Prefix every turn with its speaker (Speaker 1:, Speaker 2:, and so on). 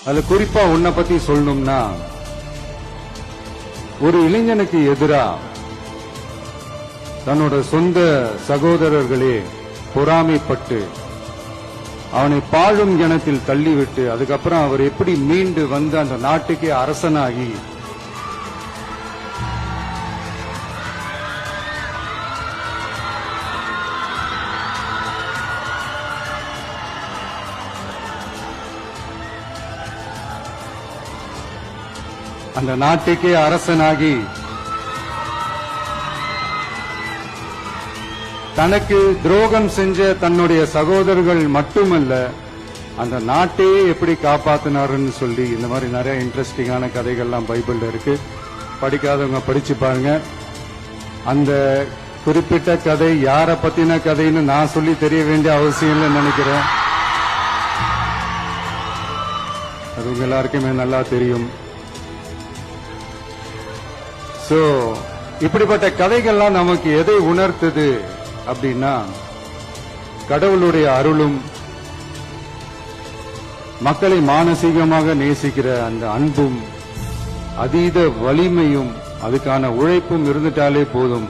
Speaker 1: அதுல குறிப்பா உன்னை பத்தி சொல்லணும்னா, ஒரு இளைஞனுக்கு எதிரா தன்னோட சொந்த சகோதரர்களே பொறாமைப்பட்டு அவனை பாழும் கிணத்தில் தள்ளிவிட்டு அதுக்கப்புறம் அவர் எப்படி மீண்டு வந்து அந்த நாட்டுக்கே அரசனாகி அந்த நாட்டுக்கே அரசனாகி தனக்கு துரோகம் செஞ்ச தன்னுடைய சகோதரர்கள் மட்டுமல்ல அந்த நாட்டையே எப்படி காப்பாத்தினாருன்னு சொல்லி இந்த மாதிரி நிறைய இன்ட்ரெஸ்டிங்கான கதைகள்லாம் பைபிள்ல இருக்கு. படிக்காதவங்க படிச்சு பாருங்க. அந்த குறிப்பிட்ட கதை யார பத்தின கதைன்னு நான் சொல்லி தெரிய வேண்டிய அவசியம் இல்லைன்னு நினைக்கிறேன். அது உங்க எல்லாருக்குமே நல்லா தெரியும். சோ இப்படிப்பட்ட கதைகள்லாம் நமக்கு எதை உணர்த்துது அப்படின்னா, கடவுளுடைய அருளும் மக்களை மானசீகமாக நேசிக்கிற அந்த அன்பும் அதீத வலிமையும் அதுக்கான உழைப்பும் இருந்துட்டாலே போதும்.